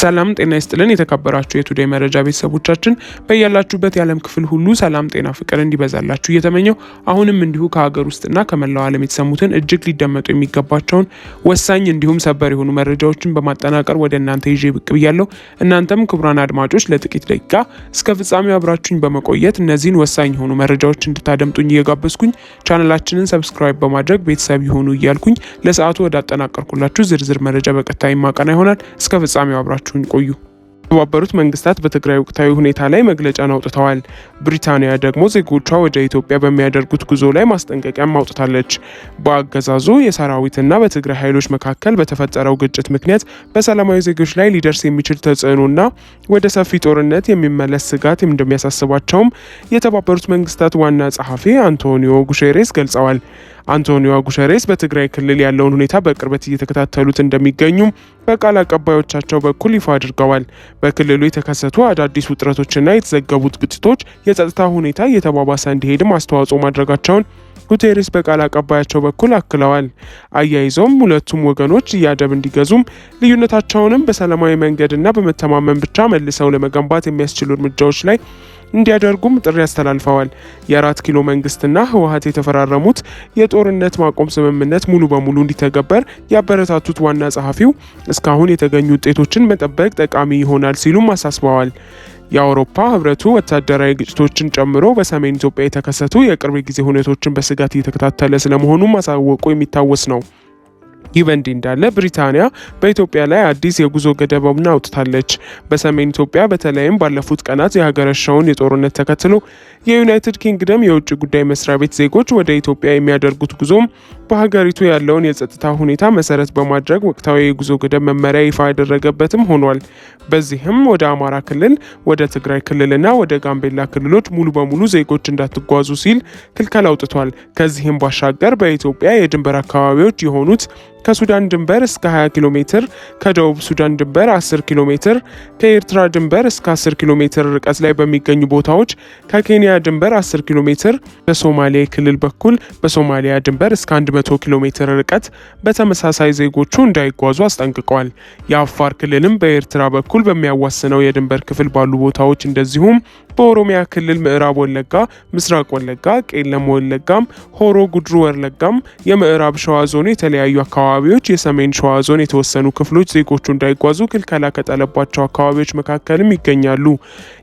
ሰላም ጤና ይስጥልን የተከበራችሁ የቱዴይ መረጃ ቤተሰቦቻችን በእያላችሁበት የዓለም ክፍል ሁሉ ሰላም ጤና ፍቅር እንዲበዛላችሁ እየተመኘው አሁንም እንዲሁ ከሀገር ውስጥና ከመላው ዓለም የተሰሙትን እጅግ ሊደመጡ የሚገባቸውን ወሳኝ እንዲሁም ሰበር የሆኑ መረጃዎችን በማጠናቀር ወደ እናንተ ይዤ ብቅ ብያለሁ። እናንተም ክቡራን አድማጮች ለጥቂት ደቂቃ እስከ ፍጻሜው አብራችሁኝ በመቆየት እነዚህን ወሳኝ የሆኑ መረጃዎች እንድታደምጡኝ እየጋበዝኩኝ ቻናላችንን ሰብስክራይብ በማድረግ ቤተሰብ ይሁኑ እያልኩኝ ለሰዓቱ ወደ አጠናቀርኩላችሁ ዝርዝር መረጃ በቀጣይ ማቀና ይሆናል። እስከ ፍጻሜው አብራችሁኝ ቆዩ። የተባበሩት መንግስታት በትግራይ ወቅታዊ ሁኔታ ላይ መግለጫን አውጥተዋል። ብሪታንያ ደግሞ ዜጎቿ ወደ ኢትዮጵያ በሚያደርጉት ጉዞ ላይ ማስጠንቀቂያም አውጥታለች። በአገዛዙ የሰራዊትና በትግራይ ኃይሎች መካከል በተፈጠረው ግጭት ምክንያት በሰላማዊ ዜጎች ላይ ሊደርስ የሚችል ተጽዕኖና ወደ ሰፊ ጦርነት የሚመለስ ስጋት እንደሚያሳስባቸውም የተባበሩት መንግስታት ዋና ጸሐፊ አንቶኒዮ ጉሼሬስ ገልጸዋል። አንቶኒዮ ጉሼሬስ በትግራይ ክልል ያለውን ሁኔታ በቅርበት እየተከታተሉት እንደሚገኙም በቃል አቀባዮቻቸው በኩል ይፋ አድርገዋል። በክልሉ የተከሰቱ አዳዲስ ውጥረቶችና የተዘገቡት ግጭቶች የጸጥታ ሁኔታ እየተባባሰ እንዲሄድም አስተዋጽኦ ማድረጋቸውን ጉቴሬስ በቃል አቀባያቸው በኩል አክለዋል። አያይዘውም ሁለቱም ወገኖች እያደብ እንዲገዙም ልዩነታቸውንም በሰላማዊ መንገድና በመተማመን ብቻ መልሰው ለመገንባት የሚያስችሉ እርምጃዎች ላይ እንዲያደርጉም ጥሪ አስተላልፈዋል። የ4 ኪሎ መንግስትና ህወሓት የተፈራረሙት የጦርነት ማቆም ስምምነት ሙሉ በሙሉ እንዲተገበር ያበረታቱት ዋና ጸሐፊው እስካሁን የተገኙ ውጤቶችን መጠበቅ ጠቃሚ ይሆናል ሲሉም አሳስበዋል። የአውሮፓ ህብረቱ ወታደራዊ ግጭቶችን ጨምሮ በሰሜን ኢትዮጵያ የተከሰቱ የቅርብ ጊዜ ሁኔታዎችን በስጋት እየተከታተለ ስለመሆኑም ማሳወቁ የሚታወስ ነው። ይህ በእንዲህ እንዳለ ብሪታንያ በኢትዮጵያ ላይ አዲስ የጉዞ ገደብን አውጥታለች። በሰሜን ኢትዮጵያ በተለይም ባለፉት ቀናት የሀገረሻውን የጦርነት ተከትሎ የዩናይትድ ኪንግደም የውጭ ጉዳይ መስሪያ ቤት ዜጎች ወደ ኢትዮጵያ የሚያደርጉት ጉዞም በሀገሪቱ ያለውን የጸጥታ ሁኔታ መሰረት በማድረግ ወቅታዊ የጉዞ ገደብ መመሪያ ይፋ ያደረገበትም ሆኗል። በዚህም ወደ አማራ ክልል፣ ወደ ትግራይ ክልልና ወደ ጋምቤላ ክልሎች ሙሉ በሙሉ ዜጎች እንዳትጓዙ ሲል ክልከላ አውጥቷል። ከዚህም ባሻገር በኢትዮጵያ የድንበር አካባቢዎች የሆኑት ከሱዳን ድንበር እስከ 20 ኪሎ ሜትር፣ ከደቡብ ሱዳን ድንበር 10 ኪሎ ሜትር፣ ከኤርትራ ድንበር እስከ 10 ኪሎ ሜትር ርቀት ላይ በሚገኙ ቦታዎች፣ ከኬንያ ድንበር 10 ኪሎ ሜትር፣ በሶማሊያ ክልል በኩል በሶማሊያ ድንበር እስከ 100 ኪሎ ሜትር ርቀት በተመሳሳይ ዜጎቹ እንዳይጓዙ አስጠንቅቀዋል። የአፋር ክልልም በኤርትራ በኩል በሚያዋስነው የድንበር ክፍል ባሉ ቦታዎች እንደዚሁም በኦሮሚያ ክልል ምዕራብ ወለጋ፣ ምስራቅ ወለጋ፣ ቄለም ወለጋም፣ ሆሮ ጉድሩ ወለጋም፣ የምዕራብ ሸዋ ዞን የተለያዩ አካባቢዎች፣ የሰሜን ሸዋ ዞን የተወሰኑ ክፍሎች ዜጎቹ እንዳይጓዙ ክልከላ ከጣለባቸው አካባቢዎች መካከልም ይገኛሉ።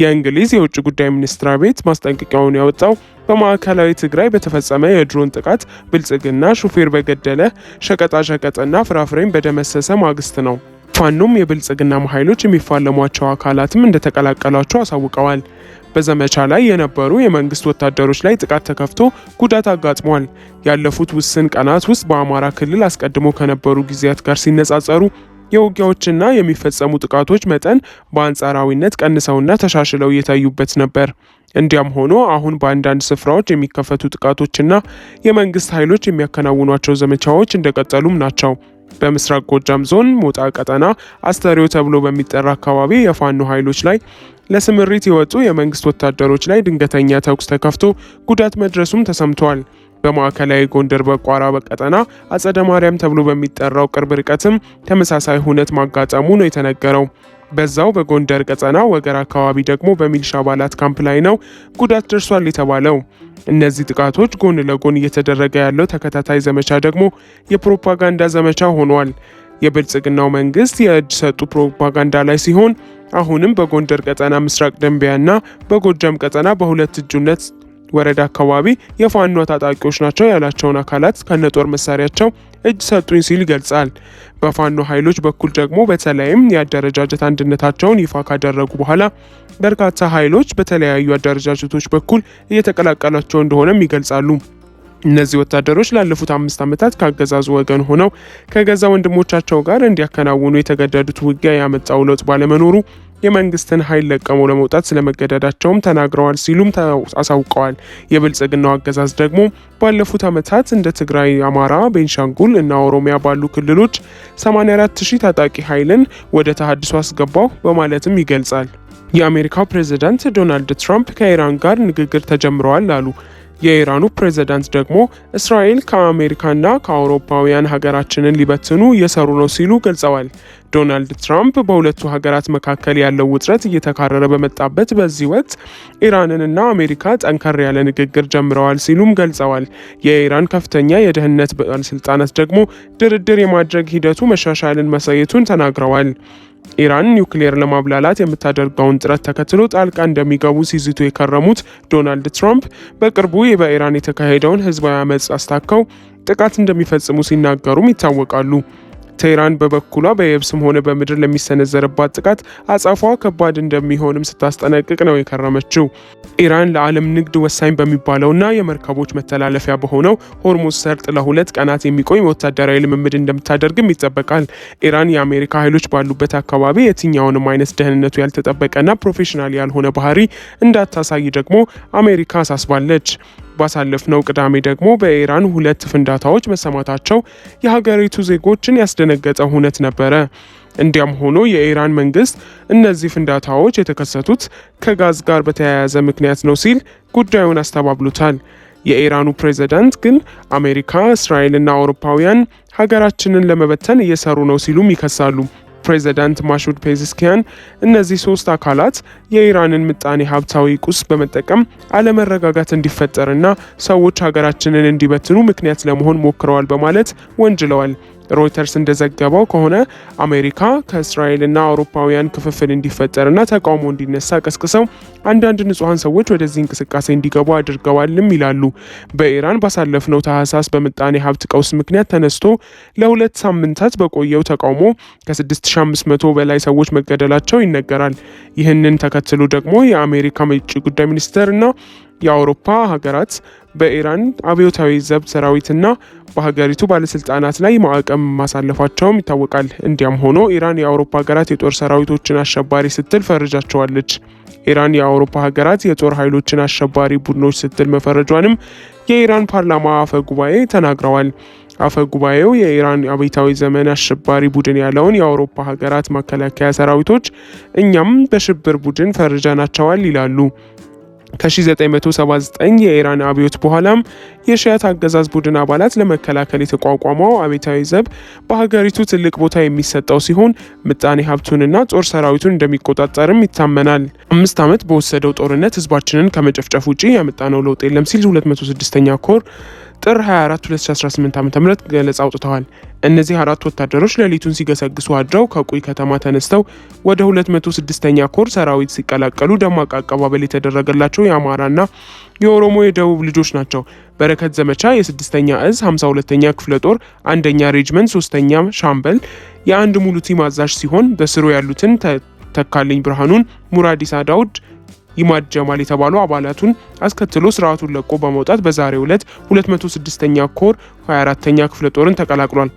የእንግሊዝ የውጭ ጉዳይ ሚኒስትር ቤት ማስጠንቀቂያውን ያወጣው በማዕከላዊ ትግራይ በተፈጸመ የድሮን ጥቃት ብልጽግና ሹፌር በገደለ ሸቀጣሸቀጥና ፍራፍሬን በደመሰሰ ማግስት ነው። ፋኖም የብልጽግና ኃይሎች የሚፋለሟቸው አካላትም እንደተቀላቀሏቸው አሳውቀዋል። በዘመቻ ላይ የነበሩ የመንግስት ወታደሮች ላይ ጥቃት ተከፍቶ ጉዳት አጋጥሟል። ያለፉት ውስን ቀናት ውስጥ በአማራ ክልል አስቀድሞ ከነበሩ ጊዜያት ጋር ሲነጻጸሩ የውጊያዎችና የሚፈጸሙ ጥቃቶች መጠን በአንጻራዊነት ቀንሰውና ተሻሽለው እየታዩበት ነበር። እንዲያም ሆኖ አሁን በአንዳንድ ስፍራዎች የሚከፈቱ ጥቃቶችና የመንግስት ኃይሎች የሚያከናውኗቸው ዘመቻዎች እንደቀጠሉም ናቸው። በምስራቅ ጎጃም ዞን ሞጣ ቀጠና አስተሪዮ ተብሎ በሚጠራ አካባቢ የፋኖ ኃይሎች ላይ ለስምሪት የወጡ የመንግስት ወታደሮች ላይ ድንገተኛ ተኩስ ተከፍቶ ጉዳት መድረሱም ተሰምቷል። በማዕከላዊ ጎንደር በቋራ ቀጠና አጸደ ማርያም ተብሎ በሚጠራው ቅርብ ርቀትም ተመሳሳይ ሁነት ማጋጠሙ ነው የተነገረው። በዛው በጎንደር ቀጠና ወገር አካባቢ ደግሞ በሚሊሻ አባላት ካምፕ ላይ ነው ጉዳት ደርሷል የተባለው። እነዚህ ጥቃቶች ጎን ለጎን እየተደረገ ያለው ተከታታይ ዘመቻ ደግሞ የፕሮፓጋንዳ ዘመቻ ሆኗል። የብልጽግናው መንግስት የእጅ ሰጡ ፕሮፓጋንዳ ላይ ሲሆን አሁንም በጎንደር ቀጠና ምስራቅ ደንቢያና በጎጃም ቀጠና በሁለት እጁነት ወረዳ አካባቢ የፋኖ ታጣቂዎች ናቸው ያላቸውን አካላት ከነጦር መሳሪያቸው እጅ ሰጡኝ ሲል ይገልጻል። በፋኖ ኃይሎች በኩል ደግሞ በተለይም የአደረጃጀት አንድነታቸውን ይፋ ካደረጉ በኋላ በርካታ ኃይሎች በተለያዩ አደረጃጀቶች በኩል እየተቀላቀሏቸው እንደሆነም ይገልጻሉ። እነዚህ ወታደሮች ላለፉት 5 ዓመታት ካገዛዙ ወገን ሆነው ከገዛ ወንድሞቻቸው ጋር እንዲያከናውኑ የተገደዱት ውጊያ ያመጣው ለውጥ ባለመኖሩ የመንግስትን ኃይል ለቀመው ለመውጣት ስለመገደዳቸውም ተናግረዋል ሲሉም አሳውቀዋል። የብልጽግናው አገዛዝ ደግሞ ባለፉት ዓመታት እንደ ትግራይ፣ አማራ፣ ቤንሻንጉል እና ኦሮሚያ ባሉ ክልሎች 84000 ታጣቂ ኃይልን ወደ ተሃድሶ አስገባው በማለትም ይገልጻል። የአሜሪካው ፕሬዝዳንት ዶናልድ ትራምፕ ከኢራን ጋር ንግግር ተጀምረዋል አሉ። የኢራኑ ፕሬዝዳንት ደግሞ እስራኤል ከአሜሪካና ከአውሮፓውያን ሀገራችንን ሊበትኑ እየሰሩ ነው ሲሉ ገልጸዋል። ዶናልድ ትራምፕ በሁለቱ ሀገራት መካከል ያለው ውጥረት እየተካረረ በመጣበት በዚህ ወቅት ኢራንንና አሜሪካ ጠንከር ያለ ንግግር ጀምረዋል ሲሉም ገልጸዋል። የኢራን ከፍተኛ የደህንነት ባለስልጣናት ደግሞ ድርድር የማድረግ ሂደቱ መሻሻልን ማሳየቱን ተናግረዋል። ኢራን ኒውክሌር ለማብላላት የምታደርገውን ጥረት ተከትሎ ጣልቃ እንደሚገቡ ሲዝቱ የከረሙት ዶናልድ ትራምፕ በቅርቡ በኢራን የተካሄደውን ህዝባዊ አመጽ አስታከው ጥቃት እንደሚፈጽሙ ሲናገሩም ይታወቃሉ። ቴህራን በበኩሏ በየብስም ሆነ በምድር ለሚሰነዘርባት ጥቃት አጸፋዋ ከባድ እንደሚሆንም ስታስጠነቅቅ ነው የከረመችው። ኢራን ለዓለም ንግድ ወሳኝ በሚባለውና የመርከቦች መተላለፊያ በሆነው ሆርሙዝ ሰርጥ ለ2 ቀናት የሚቆይ ወታደራዊ ልምምድ እንደምታደርግም ይጠበቃል። ኢራን የአሜሪካ ኃይሎች ባሉበት አካባቢ የትኛውንም አይነት ደህንነቱ ያልተጠበቀና ፕሮፌሽናል ያልሆነ ባህሪ እንዳታሳይ ደግሞ አሜሪካ አሳስባለች። ባሳለፍነው ቅዳሜ ደግሞ በኢራን 2 ፍንዳታዎች መሰማታቸው የሀገሪቱ ዜጎችን ያስደነገጠ ሁነት ነበረ። እንዲያም ሆኖ የኢራን መንግስት እነዚህ ፍንዳታዎች የተከሰቱት ከጋዝ ጋር በተያያዘ ምክንያት ነው ሲል ጉዳዩን አስተባብሎታል። የኢራኑ ፕሬዝዳንት ግን አሜሪካ፣ እስራኤልና አውሮፓውያን ሀገራችንን ለመበተን እየሰሩ ነው ሲሉም ይከሳሉ። ፕሬዝዳንት ማሹድ ፔዚስኪያን እነዚህ 3 አካላት የኢራንን ምጣኔ ሀብታዊ ቁስ በመጠቀም አለመረጋጋት እንዲፈጠርና ሰዎች ሀገራችንን እንዲበትኑ ምክንያት ለመሆን ሞክረዋል በማለት ወንጅለዋል። ሮይተርስ እንደዘገበው ከሆነ አሜሪካ ከእስራኤልና አውሮፓውያን ክፍፍል እንዲፈጠርና ተቃውሞ እንዲነሳ ቀስቅሰው አንዳንድ ንጹሐን ሰዎች ወደዚህ እንቅስቃሴ እንዲገቡ አድርገዋልም ይላሉ። በኢራን ባሳለፍነው ታህሳስ በምጣኔ ሀብት ቀውስ ምክንያት ተነስቶ ለ2 ሳምንታት በቆየው ተቃውሞ ከ6500 በላይ ሰዎች መገደላቸው ይነገራል። ይህንን ተከትሎ ደግሞ የአሜሪካ የውጭ ጉዳይ ሚኒስቴርና የአውሮፓ ሀገራት በኢራን አብዮታዊ ዘብ ሰራዊትና በሀገሪቱ ባለስልጣናት ላይ ማዕቀብ ማሳለፋቸውም ይታወቃል። እንዲያም ሆኖ ኢራን የአውሮፓ ሀገራት የጦር ሰራዊቶችን አሸባሪ ስትል ፈርጃቸዋለች። ኢራን የአውሮፓ ሀገራት የጦር ኃይሎችን አሸባሪ ቡድኖች ስትል መፈረጇንም የኢራን ፓርላማ አፈ ጉባኤ ተናግረዋል። አፈ ጉባኤው የኢራን አብዮታዊ ዘመን አሸባሪ ቡድን ያለውን የአውሮፓ ሀገራት መከላከያ ሰራዊቶች እኛም በሽብር ቡድን ፈርጃናቸዋል ይላሉ። ከ1979 የኢራን አብዮት በኋላም የሺያት አገዛዝ ቡድን አባላት ለመከላከል የተቋቋመው አብዮታዊ ዘብ በሀገሪቱ ትልቅ ቦታ የሚሰጠው ሲሆን ምጣኔ ሀብቱንና ጦር ሰራዊቱን እንደሚቆጣጠርም ይታመናል። 5 ዓመት በወሰደው ጦርነት ህዝባችንን ከመጨፍጨፍ ውጪ ያመጣነው ለውጥ የለም ሲል 206ኛ ኮር ጥር 24 2018 ዓ.ም ገለጻ አውጥተዋል። እነዚህ 4 ወታደሮች ሌሊቱን ሲገሰግሱ አድረው ከቁይ ከተማ ተነስተው ወደ 206ኛ ኮር ሰራዊት ሲቀላቀሉ ደማቅ አቀባበል የተደረገላቸው የአማራና የኦሮሞ የደቡብ ልጆች ናቸው። በረከት ዘመቻ የ6ኛ እዝ 52ኛ ክፍለ ጦር 1ኛ ሬጅመንት 3ኛ ሻምበል የአንድ ሙሉ ቲም አዛዥ ሲሆን በስሩ ያሉትን ተካልኝ ብርሃኑን፣ ሙራዲሳ ዳውድ፣ ኢማድ ጀማል የተባሉ አባላቱን አስከትሎ ስርዓቱን ለቆ በመውጣት በዛሬው ዕለት 206ኛ ኮር 24ኛ ክፍለ ጦርን ተቀላቅሏል።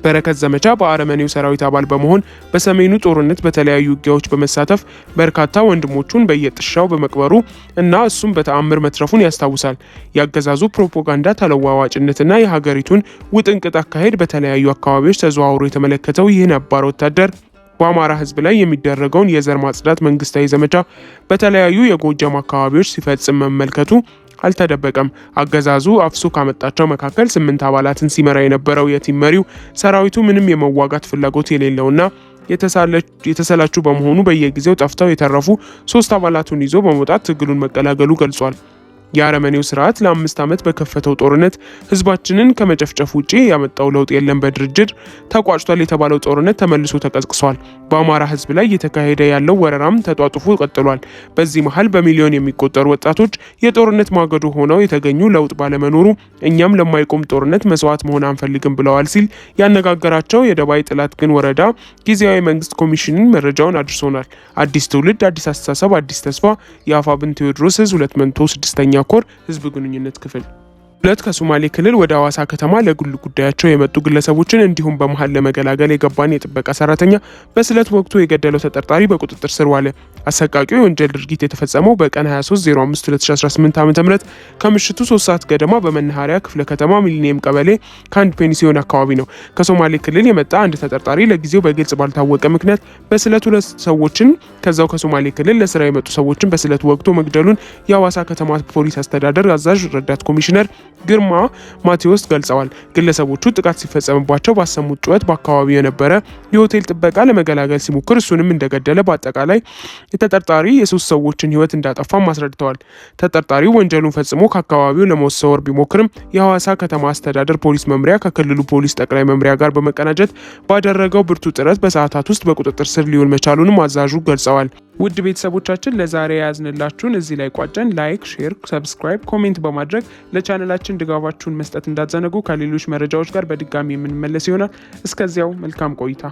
በረከት ዘመቻ በአረመኔው ሰራዊት አባል በመሆን በሰሜኑ ጦርነት በተለያዩ ውጊያዎች በመሳተፍ በርካታ ወንድሞቹን በየጥሻው በመቅበሩ እና እሱም በተአምር መትረፉን ያስታውሳል። ያገዛዙ ፕሮፓጋንዳ ተለዋዋጭነትና የሀገሪቱን ውጥንቅጥ አካሄድ በተለያዩ አካባቢዎች ተዘዋውሮ የተመለከተው ይህ ነባር ወታደር በአማራ ህዝብ ላይ የሚደረገውን የዘር ማጽዳት መንግስታዊ ዘመቻ በተለያዩ የጎጃም አካባቢዎች ሲፈጽም መመልከቱ አልተደበቀም። አገዛዙ አፍሶ ካመጣቸው መካከል 8 አባላትን ሲመራ የነበረው የቲም መሪው ሰራዊቱ ምንም የመዋጋት ፍላጎት የሌለውና የተሰላቹ በመሆኑ በየጊዜው ጠፍተው የተረፉ 3 አባላቱን ይዞ በመውጣት ትግሉን መቀላቀሉ ገልጿል። የአረመኔው ስርዓት ለ5 ዓመት በከፈተው ጦርነት ህዝባችንን ከመጨፍጨፍ ውጪ ያመጣው ለውጥ የለም። በድርድር ተቋጭቷል የተባለው ጦርነት ተመልሶ ተቀስቅሷል። በአማራ ህዝብ ላይ እየተካሄደ ያለው ወረራም ተጧጡፎ ቀጥሏል። በዚህ መሃል በሚሊዮን የሚቆጠሩ ወጣቶች የጦርነት ማገዶ ሆነው የተገኙ ለውጥ ባለመኖሩ እኛም ለማይቆም ጦርነት መስዋዕት መሆን አንፈልግም ብለዋል ሲል ያነጋገራቸው የደባይ ጥላት ግን ወረዳ ጊዜያዊ መንግስት ኮሚሽንን መረጃውን አድርሶናል። አዲስ ትውልድ፣ አዲስ አስተሳሰብ፣ አዲስ ተስፋ። የአፋብን ቴዎድሮስ 206ኛ ኮር ህዝብ ግንኙነት ክፍል 2 ከሶማሌ ክልል ወደ ሐዋሳ ከተማ ለግል ጉዳያቸው የመጡ ግለሰቦችን እንዲሁም በመሃል ለመገላገል የገባን የጥበቃ ሰራተኛ በስለት ወቅቱ የገደለው ተጠርጣሪ በቁጥጥር ስር ዋለ። አሰቃቂው የወንጀል ድርጊት የተፈጸመው በቀን 23/05/2018 ዓ.ም ከምሽቱ 3 ሰዓት ገደማ በመናኸሪያ ክፍለ ከተማ ሚሊኒየም ቀበሌ ከአንድ ፔንሲዮን አካባቢ ነው። ከሶማሌ ክልል የመጣ አንድ ተጠርጣሪ ለጊዜው በግልጽ ባልታወቀ ምክንያት በስለት 2 ሰዎችን ከዛው ከሶማሌ ክልል ለስራ የመጡ ሰዎችን በስለት ወግቶ መግደሉን የሐዋሳ ከተማ ፖሊስ አስተዳደር አዛዥ ረዳት ኮሚሽነር ግርማ ማቴዎስ ገልጸዋል። ግለሰቦቹ ጥቃት ሲፈጸምባቸው ባሰሙት ጩኸት በአካባቢው የነበረ የሆቴል ጥበቃ ለመገላገል ሲሞክር እሱንም እንደገደለ በአጠቃላይ የተጠርጣሪ የ3 ሰዎችን ህይወት እንዳጠፋም አስረድተዋል። ተጠርጣሪው ወንጀሉን ፈጽሞ ከአካባቢው ለመሰወር ቢሞክርም የሐዋሳ ከተማ አስተዳደር ፖሊስ መምሪያ ከክልሉ ፖሊስ ጠቅላይ መምሪያ ጋር በመቀናጀት ባደረገው ብርቱ ጥረት በሰዓታት ውስጥ በቁጥጥር ስር ሊውል መቻሉንም አዛዡ ገልጸዋል። ውድ ቤተሰቦቻችን ለዛሬ ያዝንላችሁን እዚህ ላይ ቋጨን። ላይክ፣ ሼር፣ ሰብስክራይብ፣ ኮሜንት በማድረግ ለቻናላችን ድጋፋችሁን መስጠት እንዳትዘነጉ። ከሌሎች መረጃዎች ጋር በድጋሚ የምንመለስ ይሆናል። እስከዚያው መልካም ቆይታ